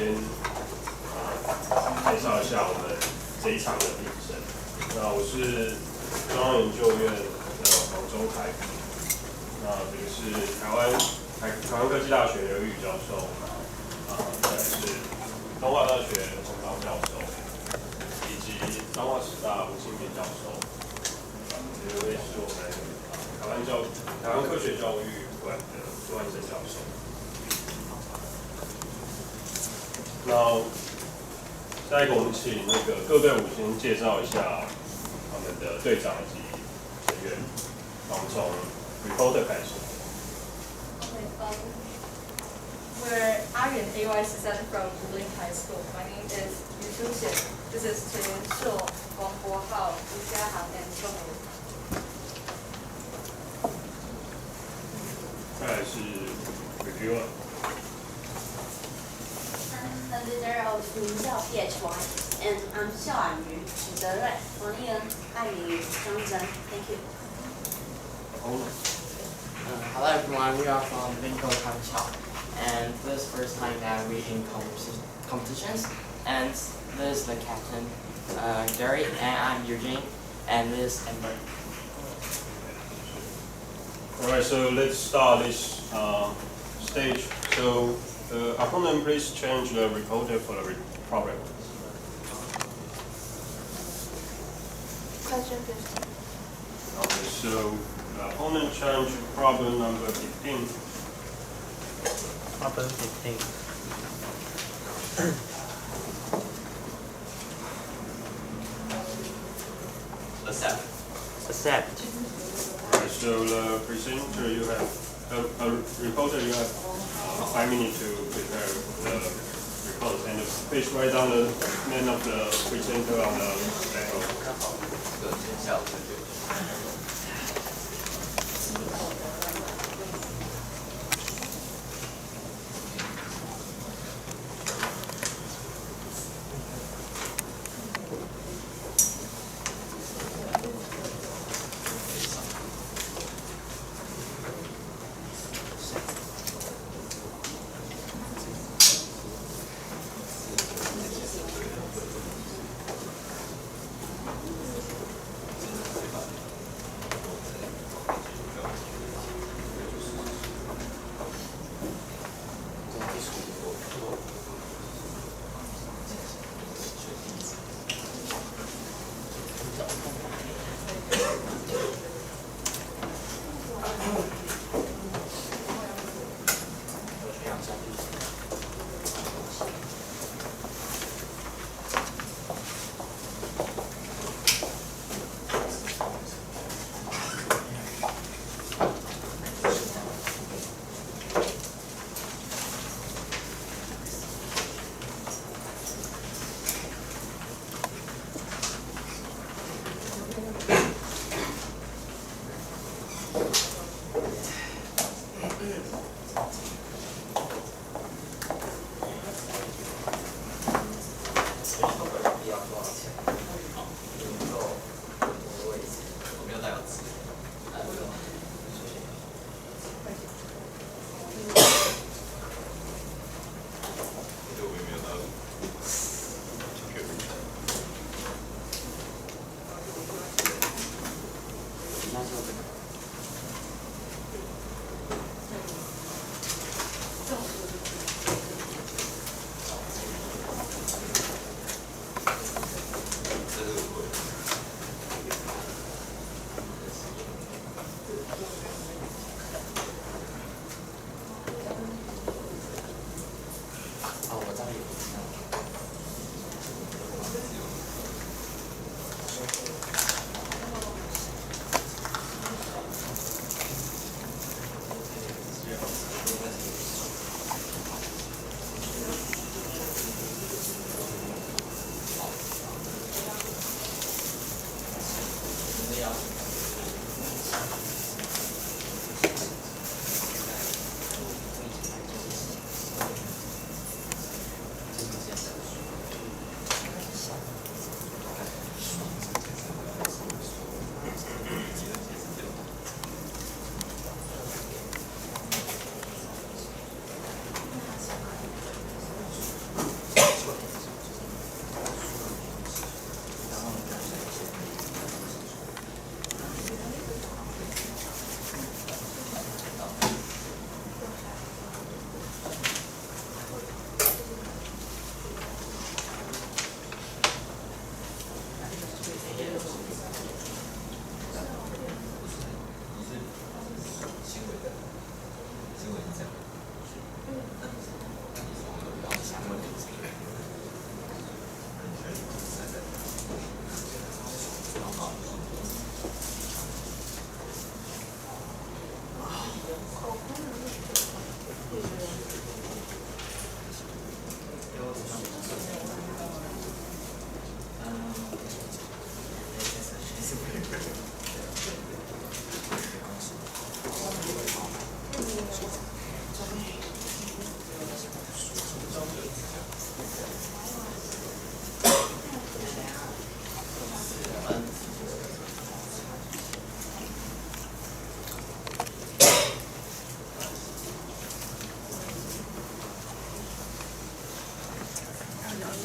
先介绍一下我们这一场的评审。那我是中央研究院的黄忠凯，那这个是台湾科技大学刘宇教授，再来是东华大学洪刚教授，以及彰化师大吴清平教授。这位是我们台湾科学教育馆的朱万生教授。那下一个，我们请那个各队伍先介绍一下他们的队长以及成员。我们从 reporter 开始。We're Aryan AY student from Wuling High School. My name is Yu Shuxian. This is Chen Shuo, Wang Bohao, Wu Jiahang, and Song Wu. 再来是 reviewer。I'm the leader of 名校 TYPT and I'm 肖婉瑜、许德瑞、王一恩、艾明宇、张真。Thank you. Hello everyone, we are from Vinco Capital, and this is the first time that we in competitions. And this is the captain, Gary, and I'm Eugene, and this is Amber. Alright, so let's start this stage. So the opponent, please change the recorder for the problem. Question 15. Okay, so the opponent change problem number 15. Problem 15. Accept. Okay, so the presenter, you have reporter, you have 5 minutes to prepare the report, and please write down the name of the presenter on the record.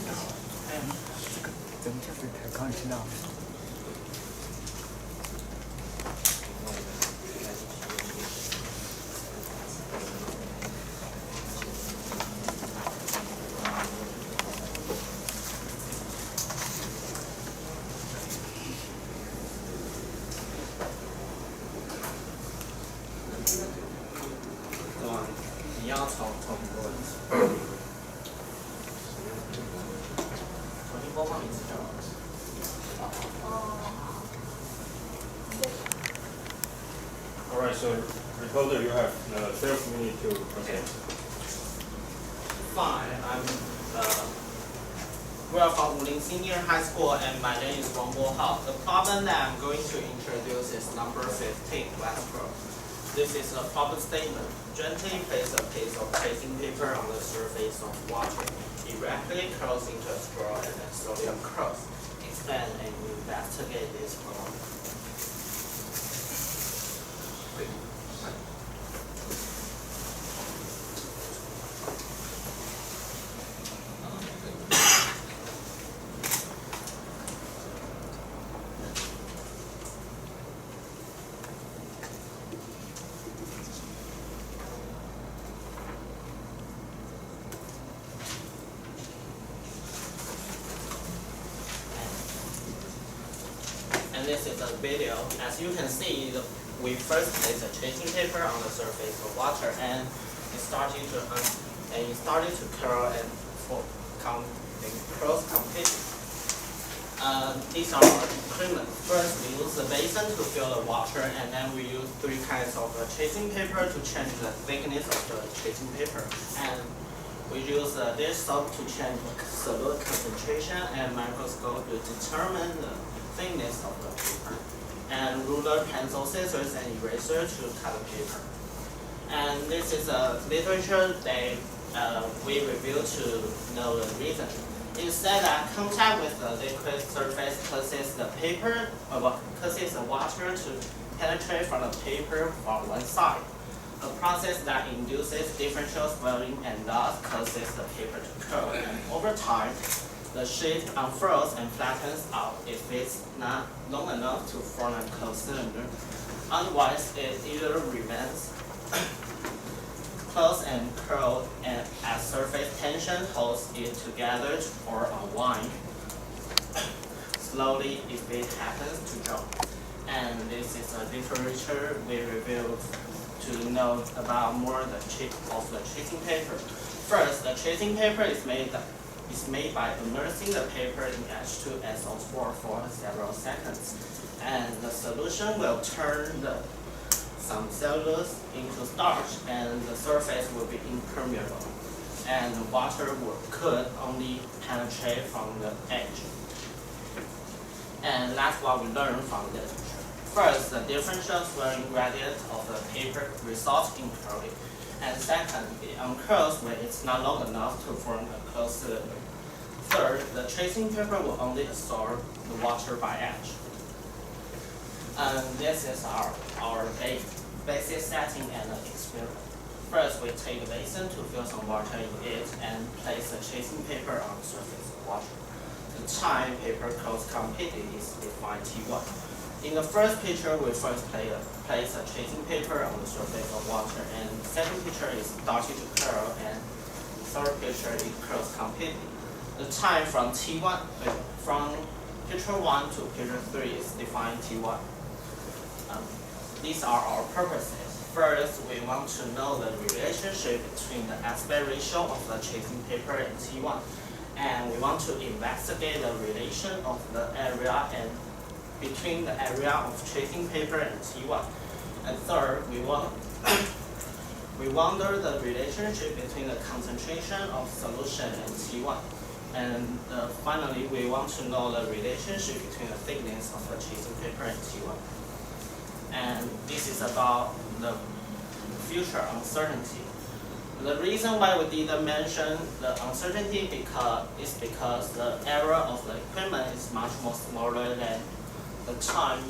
这个怎么就是才刚知道？你要重播一次，重新播放一次就好了。 All right, so recorder, you have 12 minutes to present. Fine, we are from Wuling Senior High School and my name is Wang Bohao. The problem that I'm going to introduce is number 15, Westbrook. This is a problem statement. Gently place a piece of tracing paper on the surface of water. It rapidly curls into a straw and then slowly uncurls. Expand and investigate this problem. And this is a video. As you can see, we first place a tracing paper on the surface of water, and it started to curl and curls completely. These are our equipment. First, we use the basin to fill the water, and then we use 3 kinds of tracing paper to change the thickness of the tracing paper. And we use dish soap to change the solute concentration, and microscope to determine the thickness of the paper, and ruler, pencil, scissors, and eraser to cut the paper. And this is a literature that we reviewed to know the reason. It said that contact with the liquid surface causes the water to penetrate from the paper from one side, a process that induces differential swelling and thus causes the paper to curl. And over time, the sheet unfurls and flattens out if it's not long enough to form a closed cylinder. Otherwise, it either remains close and curled, and as surface tension holds it together or unwind slowly if it happens to drop. And this is a literature we reviewed to know about more the shape of the tracing paper. First, the tracing paper is made by immersing the paper in H2SO4 for several seconds, and the solution will turn some cellulose into starch, and the surface will be impermeable, and the water could only penetrate from the edge. And that's what we learned from the literature. First, the differential swelling gradient of the paper results in curling, and second, it uncurls when it's not long enough to form a closed cylinder. Third, the tracing paper will only absorb the water by edge. And this is our basic setting and experiment. First, we take a basin to fill some water in it and place the tracing paper on the surface of water. The time paper curls completely is defined T1. In the first picture, we first place a tracing paper on the surface of water, and the second picture is starting to curl, and the third picture it curls completely. The time from from picture 1 to picture 3 is defined T1. These are our purposes. First, we want to know the relationship between the aspect ratio of the tracing paper and T1, and we want to investigate the relation of the area and between the area of tracing paper and T1. And third, we wonder the relationship between the concentration of solution and T1. And finally, we want to know the relationship between the thickness of the tracing paper and T1. And this is about the future uncertainty. The reason why we didn't mention the uncertainty is because the error of the equipment is much more smaller than the time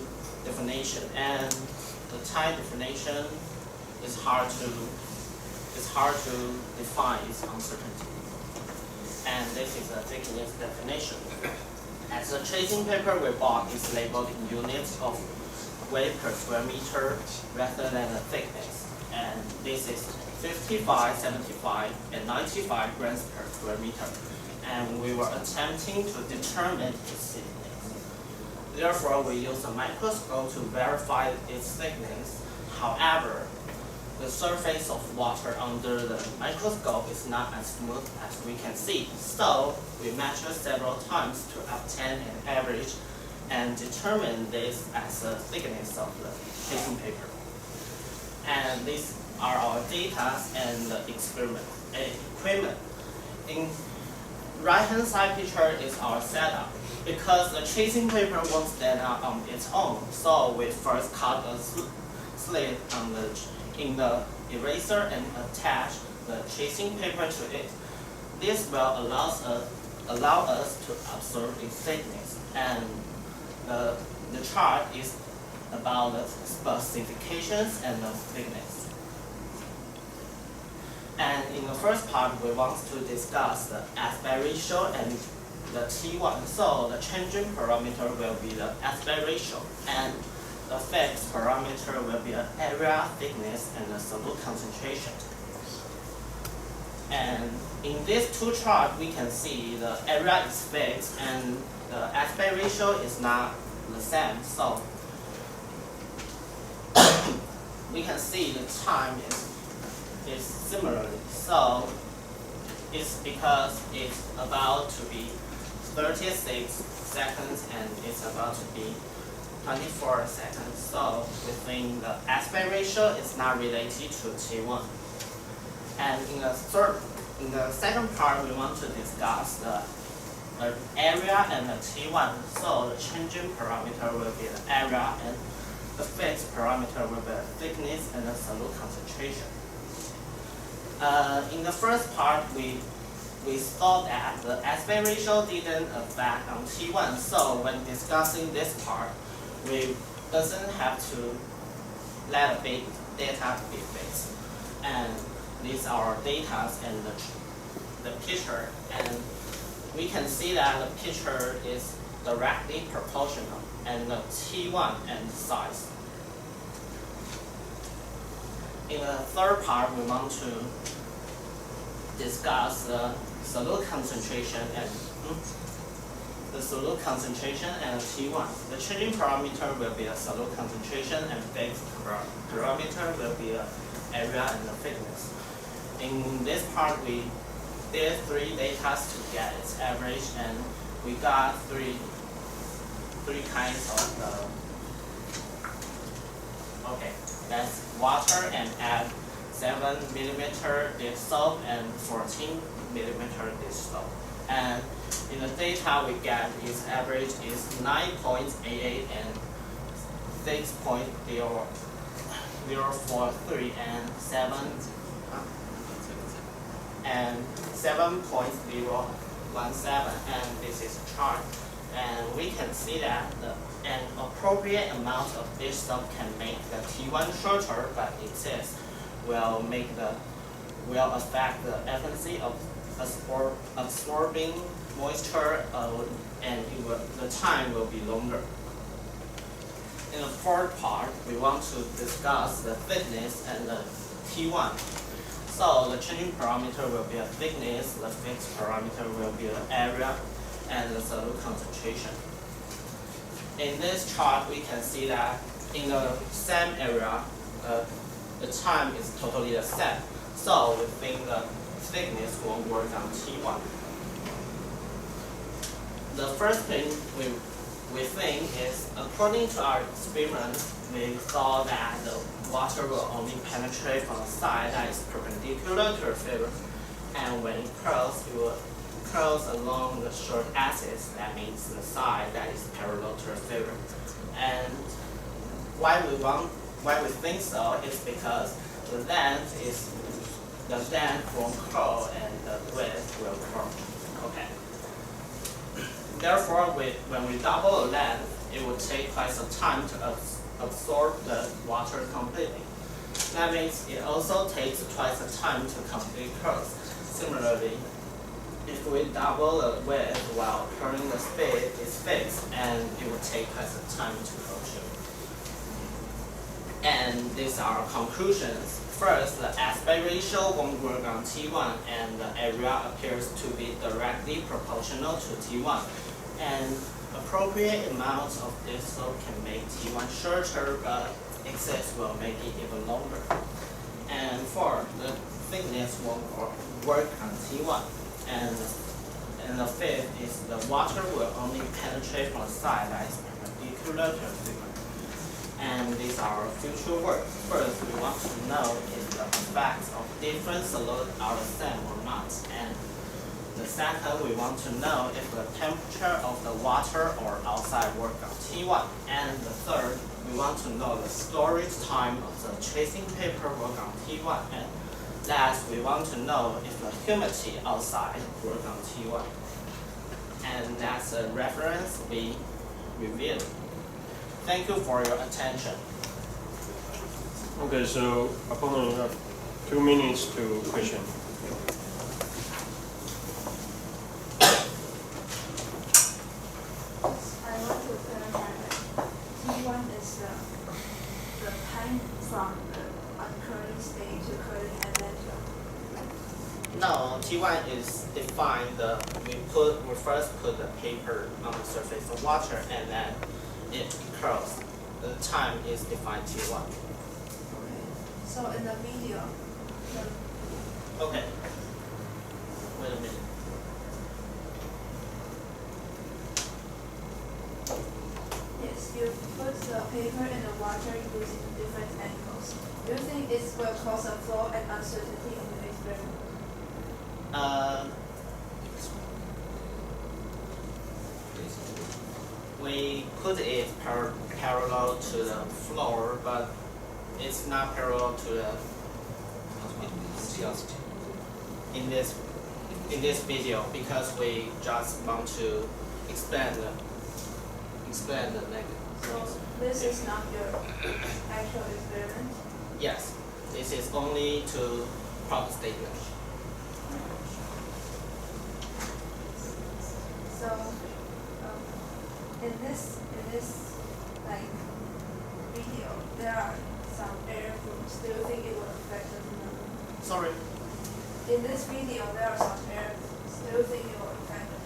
definition, and the time definition is hard to define its uncertainty. And and this is the thickness definition. As the tracing paper we bought is labeled in units of weight per square meter rather than the thickness, and this is 55, 75, and 95 grams per square meter, and we were attempting to determine its thickness. Therefore, we use a microscope to verify its thickness. However, the surface of water under the microscope is not as smooth as we can see, so we measure several times to obtain an average and determine this as the thickness of the tracing paper. And these are our data and the equipment. In right-hand side picture is our setup. Because the tracing paper won't stand out on its own, so we first cut a slit in the eraser and attach the tracing paper to it. This will allow us to observe its thickness, and the chart is about the specifications and the thickness. And in the first part, we want to discuss the aspect ratio and the T1. So the changing parameter will be the aspect ratio, and the fixed parameter will be the area, thickness, and the solute concentration. And in these two charts, we can see the area is fixed and the aspect ratio is not the same. So we can see the time is similarly. So it's because it's about to be 36 seconds and it's about to be 24 seconds. So we think the aspect ratio is not related to T1. And in the second part, we want to discuss the area and the T1. So the changing parameter will be the area, and the fixed parameter will be the thickness and the solute concentration. In the first part, we saw that the aspect ratio didn't affect on T1. So when discussing this part, we doesn't have to let a big data be fixed. And these are data and the picture, and we can see that the picture is directly proportional and the T1 and size. In the third part, we want to discuss the solute concentration and T1. The changing parameter will be a solute concentration, and fixed parameter will be the area and the thickness. In this part, we did 3 data to get its average, and we got three kinds of that's water and add 7 millimeter dish soap and 14 millimeter dish soap. And in the data we get, its average is 9.88 and 6.043 and 7.017, and this is a chart. And we can see that an appropriate amount of dish soap can make the T1 shorter, but excess will affect the efficiency of absorbing moisture, and the time will be longer. In the fourth part, we want to discuss the thickness and the T1. So the changing parameter will be a thickness, the fixed parameter will be the area, and the solute concentration. In this chart, we can see that in the same area, the time is totally the same. So we think the thickness won't work on T1. The first thing we think is, according to our experiment, we saw that the water will only penetrate from the side that is perpendicular to the fiber, and when it curls, it will curls along the short axis. That means the side that is parallel to the fiber. And why we think so is because the length won't curl and the width will curl. Okay. Therefore, when we double the length, it will take twice the time to absorb the water completely. That means it also takes twice the time to complete curls. Similarly, if we double the width while curling the speed is fixed, and it will take us time to go to. And these are conclusions. First, the aspect ratio won't work on T1, and the area appears to be directly proportional to T1. And appropriate amounts of this slope can make T1 shorter, but excess will make it even longer. And four, the thickness won't work on T1. And the fifth is the water will only penetrate from the side that is perpendicular to the figure. And these are our future work. First, we want to know if the effects of different solids are the same or not. And the second, we want to know if the temperature of the water or outside work on T1. And the third, we want to know the storage time of the tracing paper work on T1. And last, we want to know if the humidity outside work on T1. And that's a reference we reviewed. Thank you for your attention. Okay, so opponent, you have 2 minutes to question. I want to clarify that T1 is the time from the uncurling state to curling and then to. No, T1 is defined. We first put the paper on the surface of water, and then it curls. The time is defined T1. Okay. So in the video, Okay. Wait a minute. yes, you put the paper in the water using different angles. Do you think it will cause a flow and uncertainty in the experiment? We put it parallel to the floor, but it's not parallel to the in this video, because we just want to expand the negative. So this is not your actual experiment. Yes, this is only to prove statement. So in this like video, there are some air flows. Do you think it will affect the phenomenon? Sorry. In this video, there are some air flows. Do you think it will affect the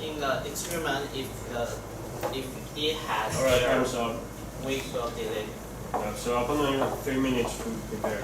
In the experiment, if it has Alright, air, time's up. we will delay. Yeah, so opponent, you have 3 minutes to prepare.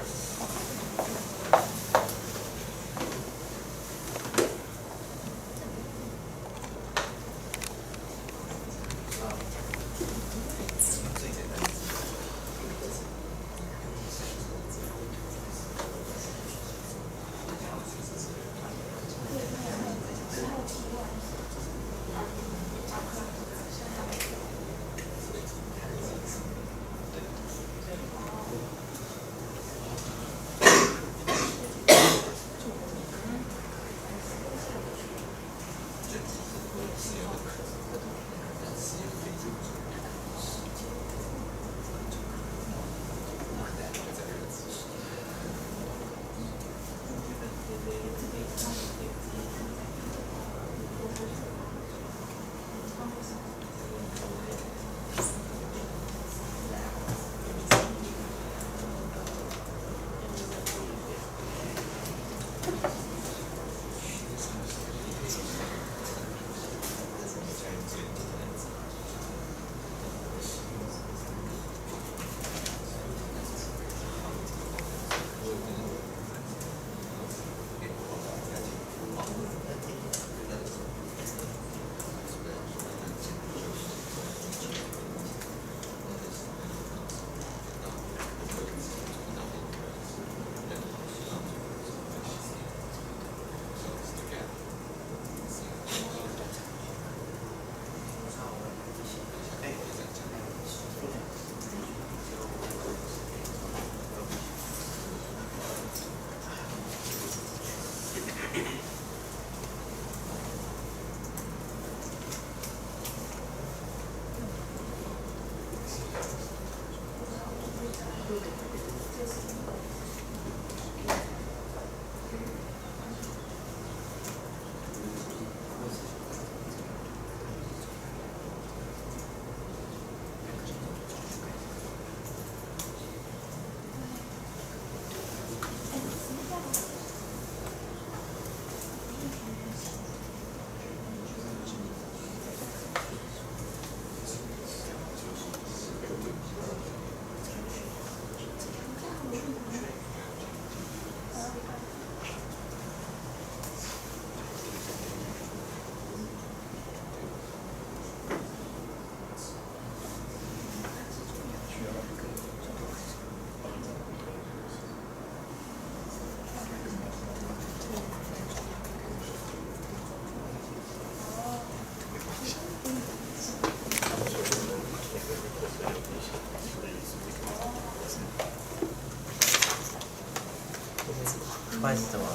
不好意思，怎么了？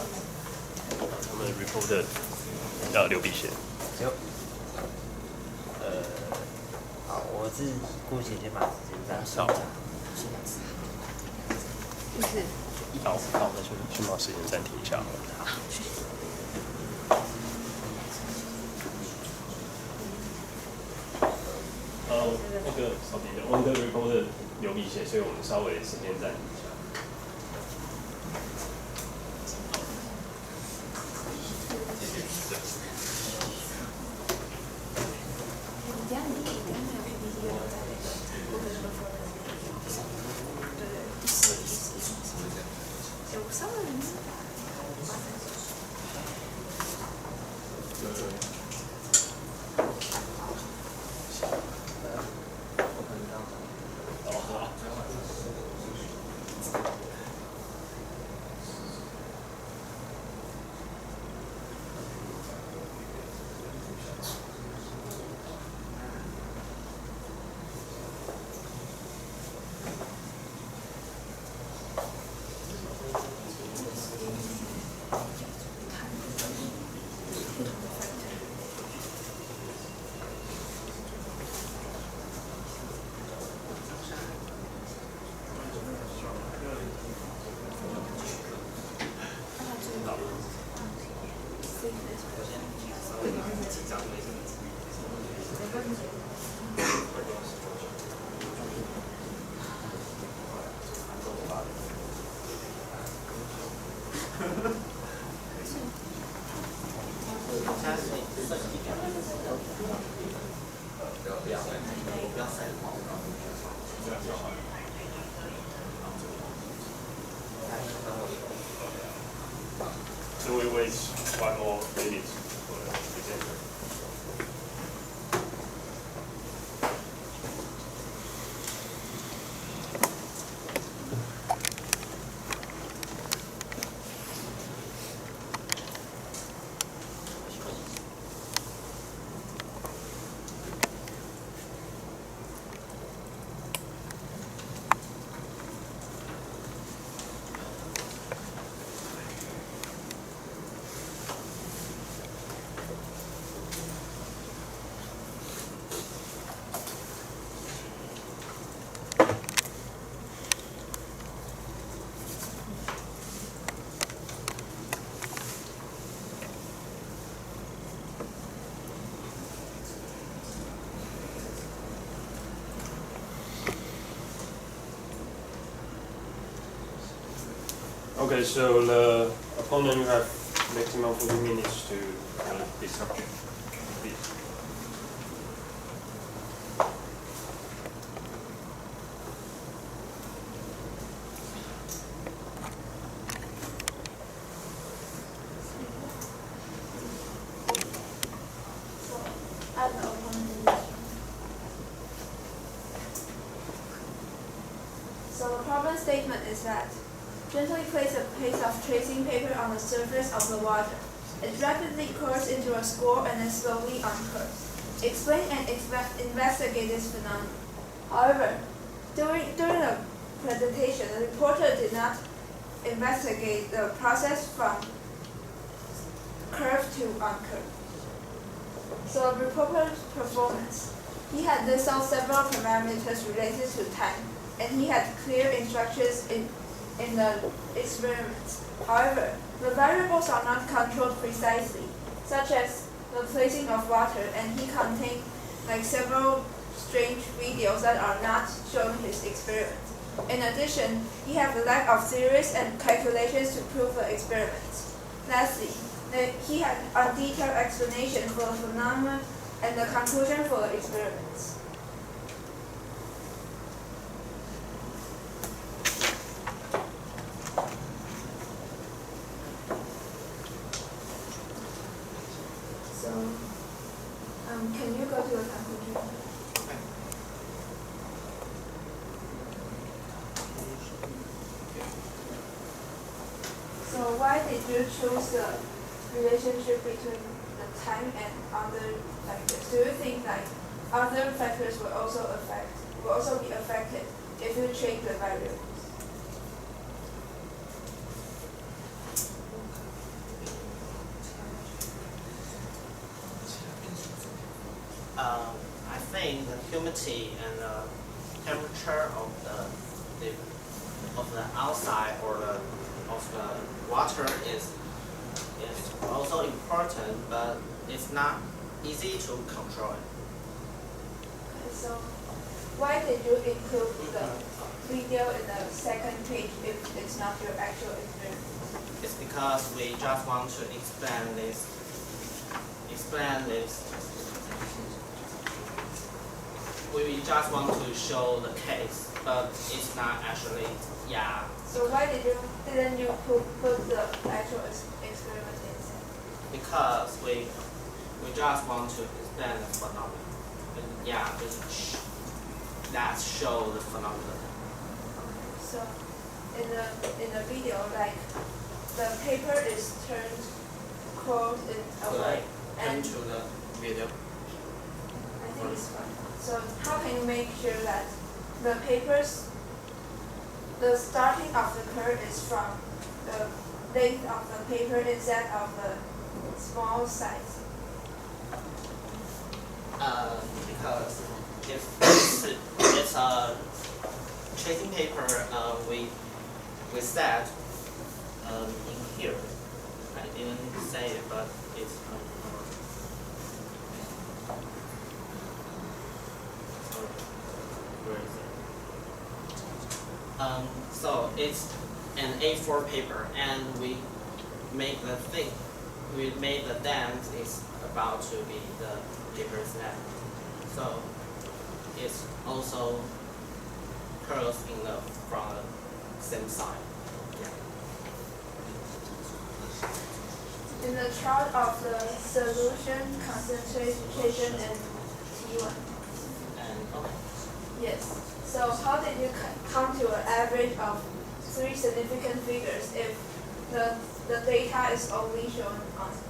他们 reported 要流鼻血。有。好，我是姑且先把时间暂停一下。好，我们先把时间暂停一下。那个稍等一下，我们的 reporter 流鼻血，所以我们稍微时间暂停一下。So we wait 1 more minute for the presenter. Okay, so the opponent, you have maximum 40 minutes to discussion. Please. So the problem statement is that gently place a piece of tracing paper on the surface of the water. It rapidly curls into a score and then slowly uncurls. Explain and investigate this phenomenon. However, during the presentation, the reporter did not investigate the process from curve to uncurve. So the reporter's performance. He had listed out several parameters related to time, and he had clear instructions in the experiments. However, the variables are not controlled precisely, such as the placing of water, and he contained several strange videos that are not showing his experiment. In addition, he had a lack of theories and calculations to prove the experiments. Lastly, he had a detailed explanation for the phenomenon and the conclusion for the experiments. So, can you go to the conclusion? So why did you choose the relationship between the time and other factors? Do you think other factors will also be affected if you change the variables? humidity and the temperature of the outside or of the water is also important, but it's not easy to control it. Okay, so why did you include the video in the second page if it's not your actual experience? It's because we just want to explain this. We just want to show the case, but it's not actually, yeah. So why didn't you put the actual experiment inside? Because we just want to explain the phenomenon. Yeah, that show the phenomenon. So in the video, like the paper is turned closed in a way, Turn and to the video. I think it's fine. So how can you make sure that the starting of the curve is from the length of the paper instead of the small size? Because if it's a tracing paper, we said in here. I didn't say it, but it's where is it? So it's an A4 paper, and we made the dent is about to be the paper's length. So it's also curls from the same side. In the chart of the solution concentration in T1. And okay. Yes. So how did you come to an average of 3 significant figures if the data is only shown on 3?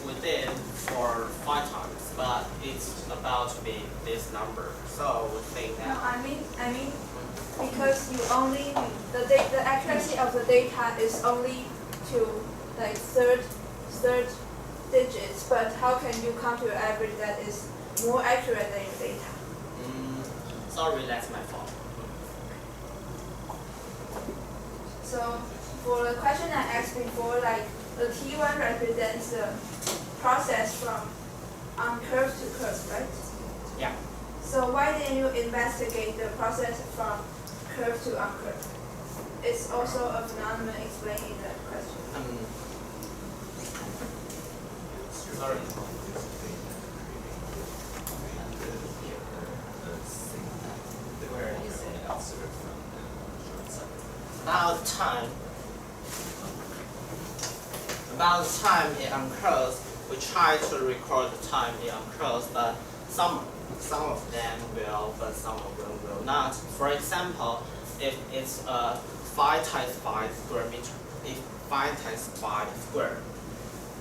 We did for 5 times, but it's about to be this number. So we think No, that. I mean because you only the accuracy of the data is only to like third digits, but how can you come to an average that is more accurate than your data? Sorry, that's my fault. So for the question I asked before, like the T1 represents the process from curve to curve, right? Yeah. So why didn't you investigate the process from curve to uncurve? It's also a phenomenon explained in the question. Sorry. About the time it uncurls, we try to record the time it uncurls, but some of them will, but some of them will not. For example, if it's 5 times 5 square meter, if 5 times 5 square,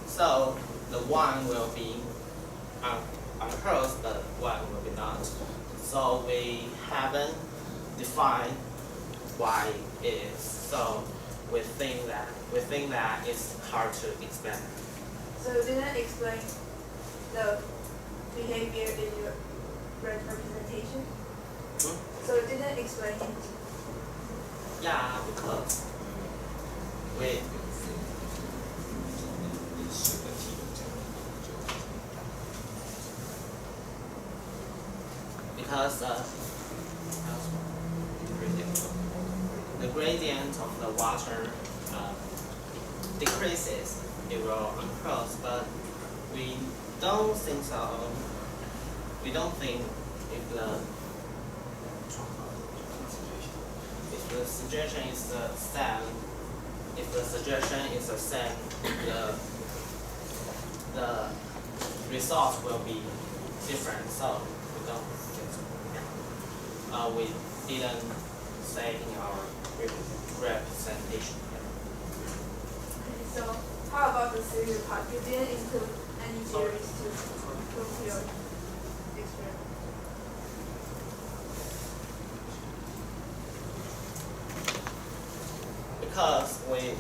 so the one will be uncurls, but one will be not. So we haven't defined why it is. So we think that it's hard to explain. So you didn't explain the behavior in your representation? So you didn't explain it? Yeah, because the gradient of the water decreases, it will uncurls, but we don't think so. We don't think if the suggestion is the same, the result will be different. So we don't think so. We didn't say in our representation. Okay, so how about the theory part? You didn't include any theories to prove your experiment. we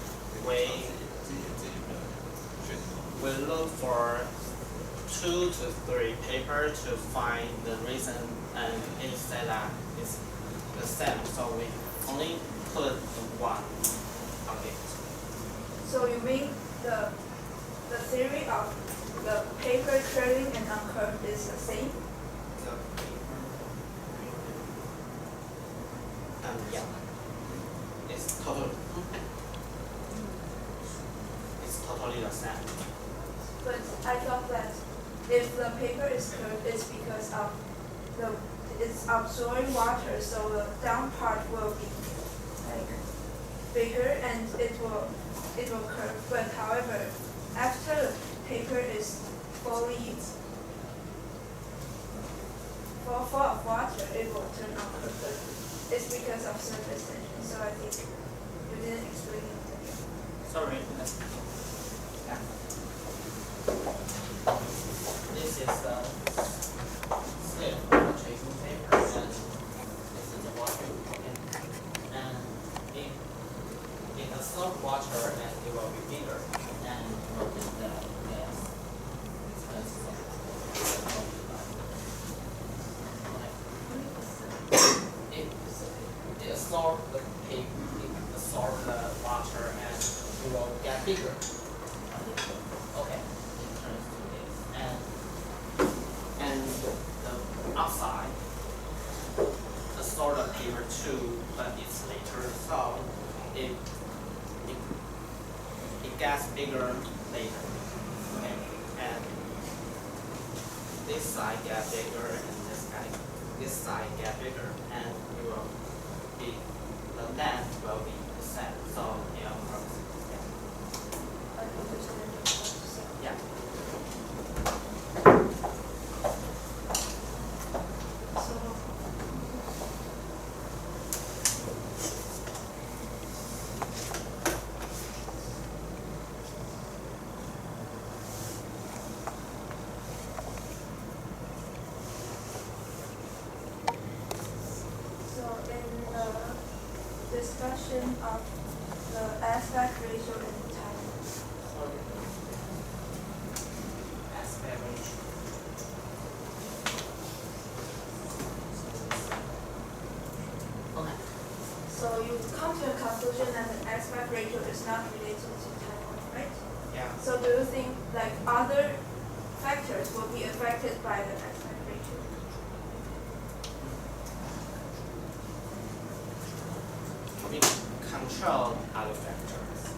look for 2 to 3 papers to find the reason, and it said that it's the same, so we only put one on it. So you mean the theory of the paper curling and uncurved is the same? And yeah, it's totally the same. But I thought that if the paper is curved, it's because of it's absorbing water, so the down part will be like bigger and it will curve. But however, after the paper is fully full of water, it will turn uncurved. But it's because of surface tension. So I think you didn't explain it to me. Sorry. Yeah. This is the slip of the tracing paper, and this is the water. And it absorbs water, and it will be bigger, and it will be the gas. It absorbs the paper, it absorbs the water, and it will get bigger. Okay, it turns to this, and the outside absorb the paper too, but it's later, so it gets bigger later. Okay, and this side gets bigger, and this side gets bigger, and it will be the length will be the same. So yeah, I understand what you said. yeah. So in the discussion of the aspect ratio in time, Aspect ratio. Okay. so you come to a conclusion that the aspect ratio is not related to time, right? Yeah. So do you think like other factors will be affected by the aspect ratio? We control other factors.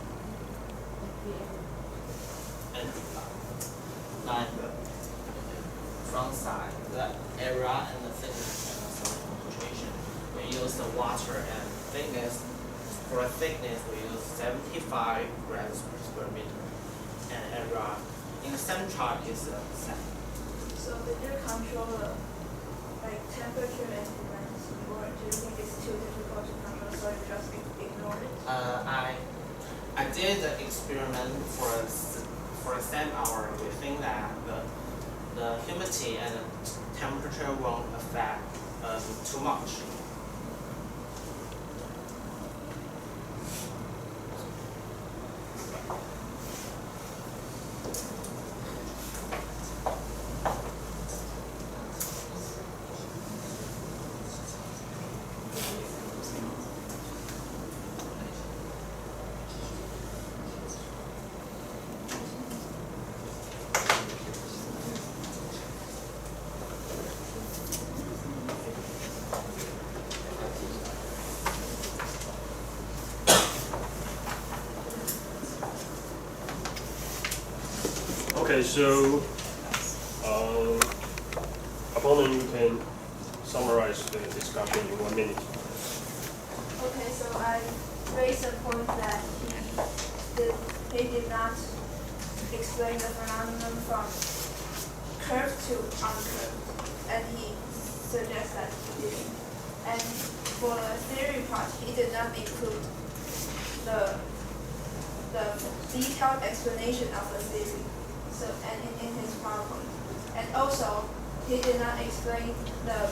And like the front side, the area and the thickness and the soil concentration. We use the water and thickness. For thickness, we use 75 grams per square meter. And area in the same chart is the same. So did you control the like temperature and demand, or do you think it's too difficult to control, so you just ignore it? I did the experiment for the same hour. We think that the humidity and the temperature won't affect too much. Okay, so opponent, you can summarize the discussion in 1 minute. Okay, so I raised the point that he did not explain the phenomenon from curved to uncurved, and he suggests that he didn't. And for the theory part, he did not include the detailed explanation of the theory. So, and in his PowerPoint, and also he did not explain the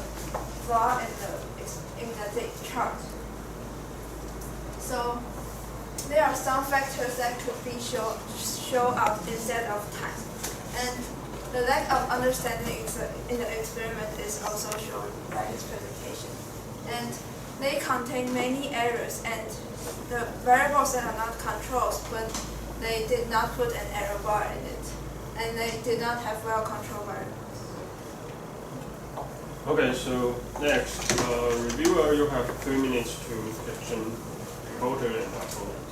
flaw in the chart. So there are some factors that could be show up instead of time. And the lack of understanding in the experiment is also shown by this presentation. And they contain many errors, and the variables that are not controls, but they did not put an error bar in it, and they did not have well-controlled variables. Okay, so next, reviewer, you have 3 minutes to question voter and opponent.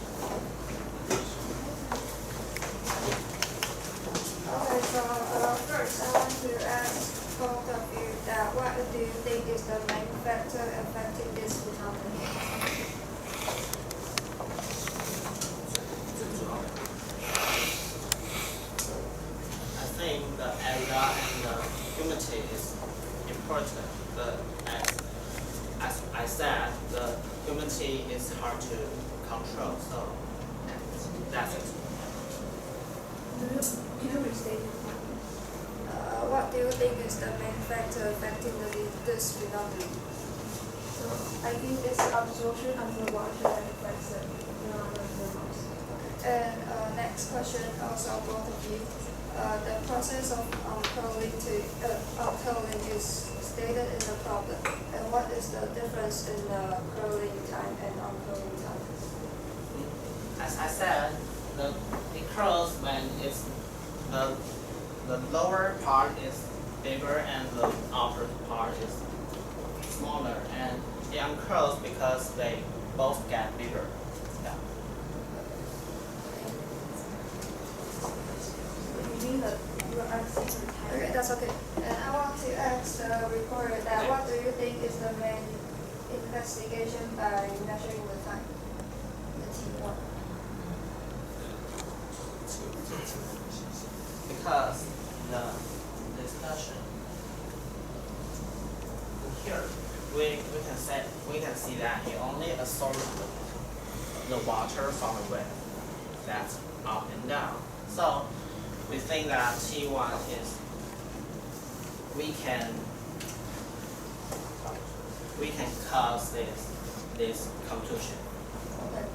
Okay, so first I want to ask both of you that what do you think is the main factor affecting this phenomenon? I think the area and the humidity is important, but as I said, the humidity is hard to control, so that's it. Can you restate it? What do you think is the main factor affecting this phenomenon? So I think it's absorption of the water that affects the phenomenon the most. And next question, also both of you. The process of uncurling is stated in the problem. And what is the difference in the curling time and uncurling time? As I said, it curls when it's the lower part is bigger and the upper part is smaller, and it uncurls because they both get bigger. Yeah. You mean that you are asking for time? Okay, that's okay. And I want to ask the reporter that what do you think is the main investigation by measuring the time? The T1. Because the discussion here, we can see that it only absorbs the water from the wave, that's up and down. So we think that T1 is we can cause this conclusion. Okay.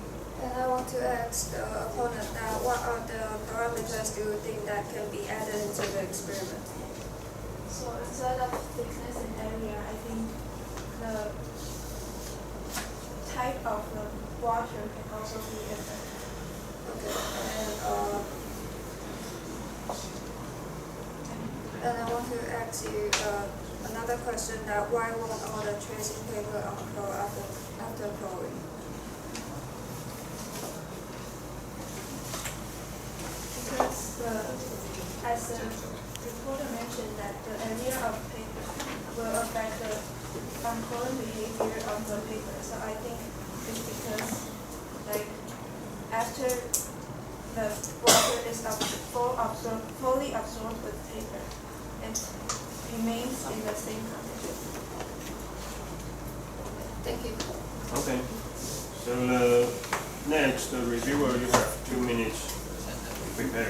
And I want to ask the opponent now, what are the parameters do you think that can be added into the experiment? So instead of thickness and area, I think the type of the water can also be different. Okay. And I want to ask you another question, that why won't all the tracing paper uncurl after curling? Because as the reporter mentioned, that the area of paper will affect the uncurling behavior of the paper. So I think it's because, like, after the water is fully absorbed with paper, it remains in the same condition. Thank you. Okay. So next, reviewer, you have 2 minutes to prepare.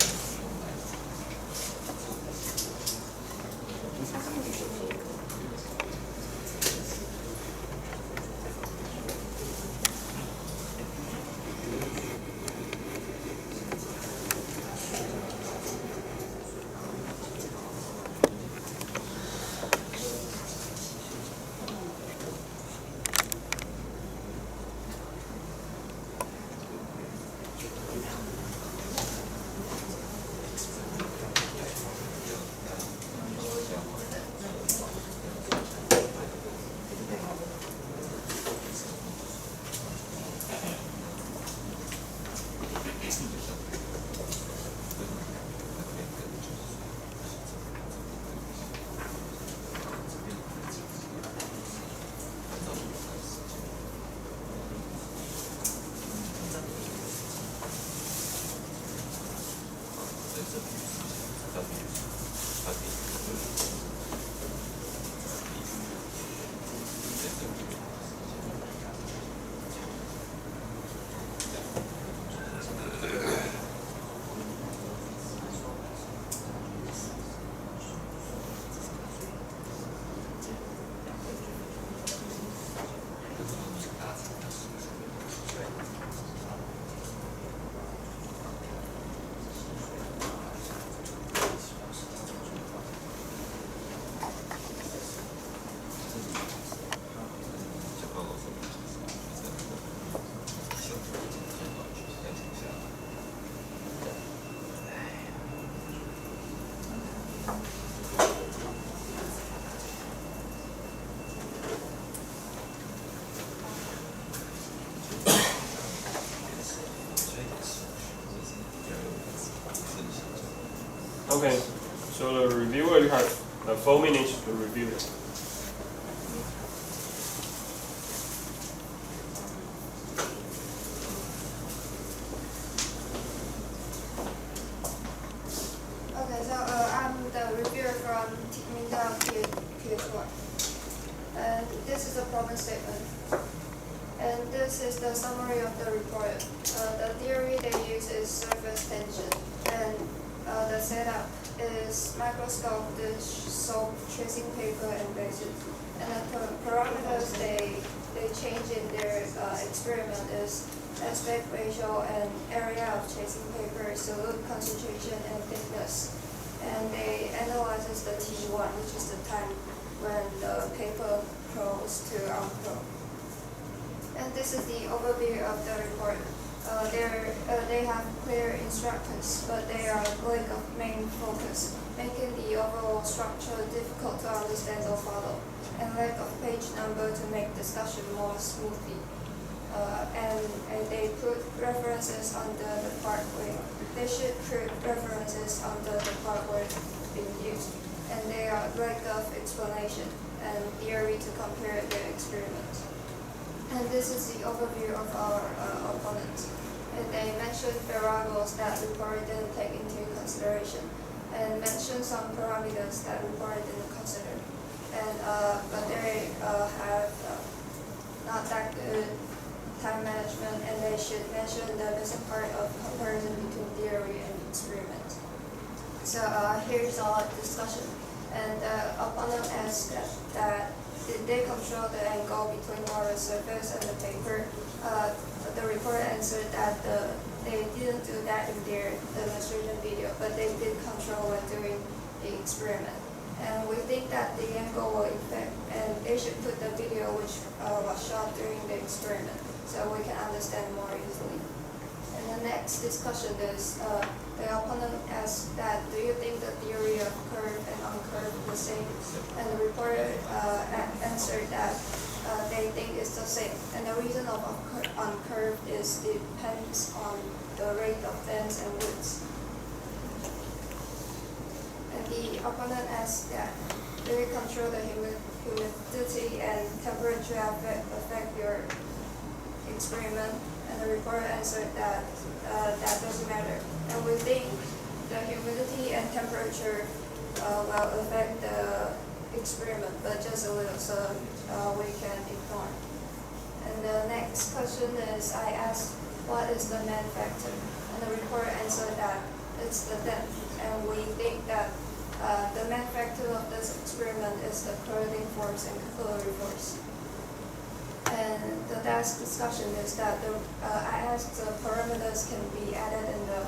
Okay, so the reviewer, you have 4 minutes to review it. Okay, so I'm the reviewer from TYPT PS4. And this is a problem statement. And this is the summary of the report. The theory they use is surface tension. And the setup is microscope dish, soap, tracing paper, and bases. And the parameters they change in their experiment is aspect ratio and area of tracing paper, solute concentration, and thickness. And they analyzes the T1, which is the time when the paper curls to uncurl. And this is the overview of the report. They have clear instructions, but they are lack of main focus, making the overall structure difficult to understand or follow, and lack of page number to make discussion more smoothly. And they put references under the part where they should put references under the part where being used, and they are lack of explanation and theory to compare their experiment. And this is the overview of our opponents. And they mentioned variables that report didn't take into consideration, and mentioned some parameters that report didn't consider. And but they have not that good time management, and they should mention the missing part of comparison between theory and experiment. So here's our discussion. And the opponent asked that did they control the angle between water surface and the paper? The report answered that they didn't do that in their demonstration video, but they did control when doing the experiment. And we think that the angle will affect, and they should put the video which was shot during the experiment, so we can understand more easily. And the next discussion is, the opponent asked that, do you think the theory of curve and uncurve is the same? And the reporter answered that they think it's the same. And the reason of uncurve is depends on the rate of length and width. And the opponent asked that, do you control the humidity and temperature affect your experiment? And the reporter answered that that doesn't matter. And we think the humidity and temperature will affect the experiment, but just a little, so we can ignore. And the next question is, I asked, what is the main factor? And the reporter answered that it's the depth. And we think that the main factor of this experiment is the curling force and capillary force. And the last discussion is that I asked the parameters can be added in the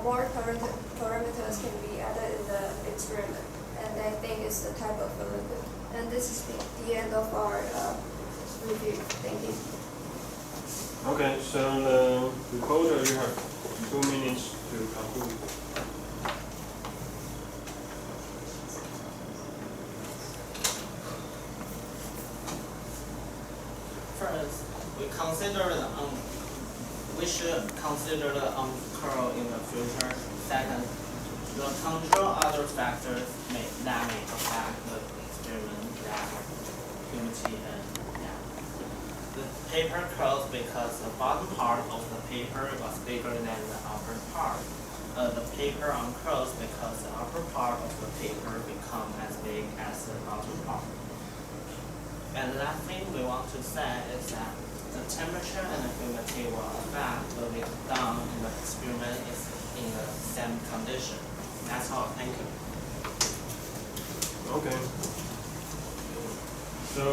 more parameters can be added in the experiment, and I think it's the type of liquid. And this is the end of our review. Thank you. Okay, so the reporter, you have 2 minutes to conclude. First, we should consider the uncurl in the future. Second, we'll control other factors that may affect the experiment, humidity, and the paper curls because the bottom part of the paper was bigger than the upper part. The paper uncurls because the upper part of the paper become as big as the bottom part. And the last thing we want to say is that the temperature and the humidity will affect the way down in the experiment is in the same condition. That's all. Thank you. Okay. So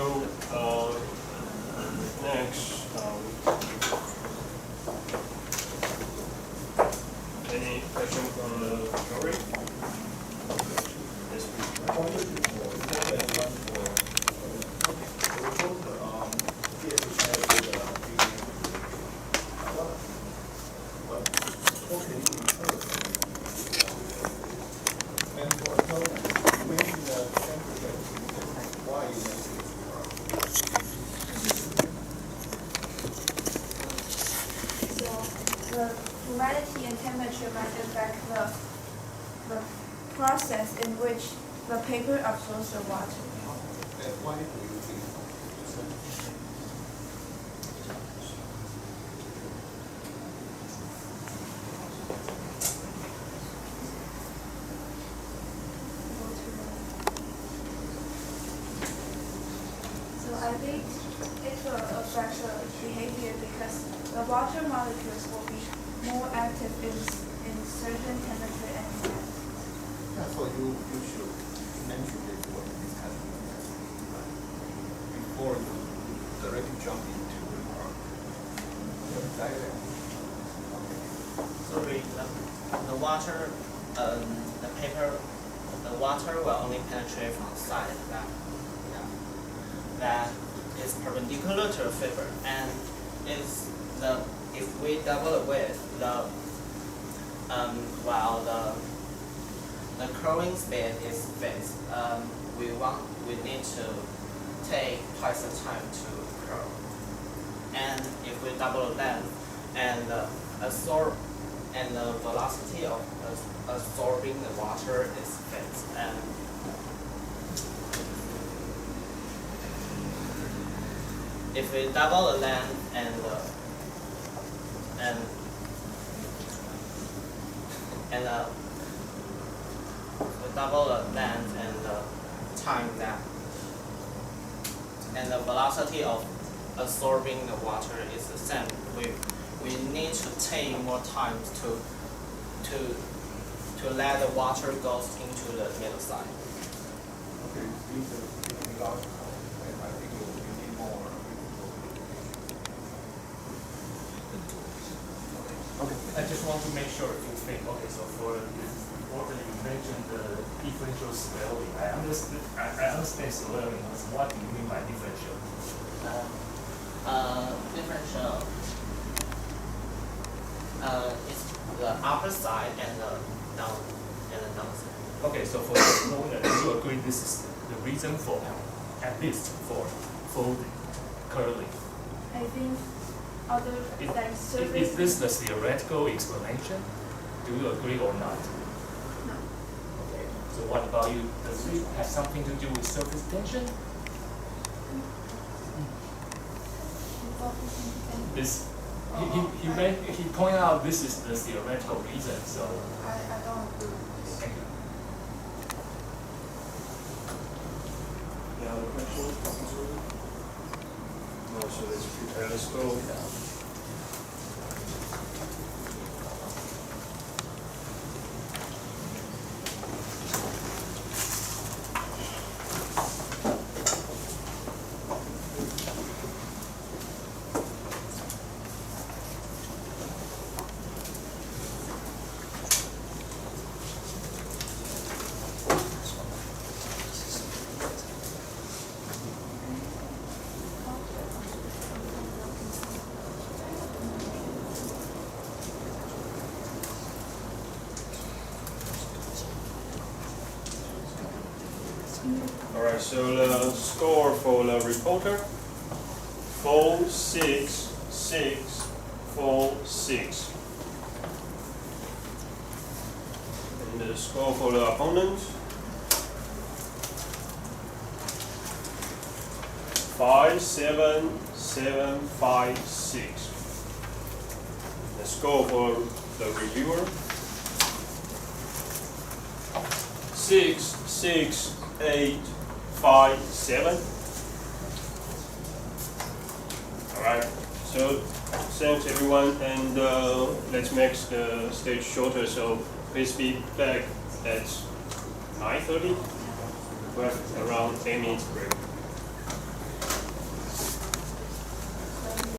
next, any question from the jury? Yes, And for humidity and temperature might affect the process in which the paper absorbs the water. Why do you think so? So I think it will affect the behavior because the water molecules will be more active in certain temperature and environment. Yeah, so you should mention it for this kind of test, right? Before you directly jump into the diagram. So the water, the paper, the water will only penetrate from the side that is perpendicular to the fiber, and if we double the width, while the curving speed is fixed, we need to take twice the time to curve. And if we double the length and the velocity of absorbing the water is fixed, and if we double the length and we double the length and the time that and the velocity of absorbing the water is the same, we need to take more time to let the water go into the middle side. Okay, these are pretty large, and I think you need more. Okay, I just want to make sure you think, okay, so for this order you mentioned the differential swelling. I understand swelling. What do you mean by differential? Differential. It's the upper side and the downside. Okay, so for this moment, do you agree this is the reason for, at least for folding, curling? I think other like surface. Is this the theoretical explanation? Do you agree or not? No. Okay, so what about you? Does it have something to do with surface tension? This, he pointed out this is the theoretical reason, so. I don't agree. Thank you. Any other questions? No, so let's go. Alright, so the score for the reporter, 4.6646. And the score for the opponent, 5.7756. The score for the reviewer, 6.6857. Alright, so thanks everyone, and let's make the stage shorter, so please be back at 9:30. We have around 10 minutes break.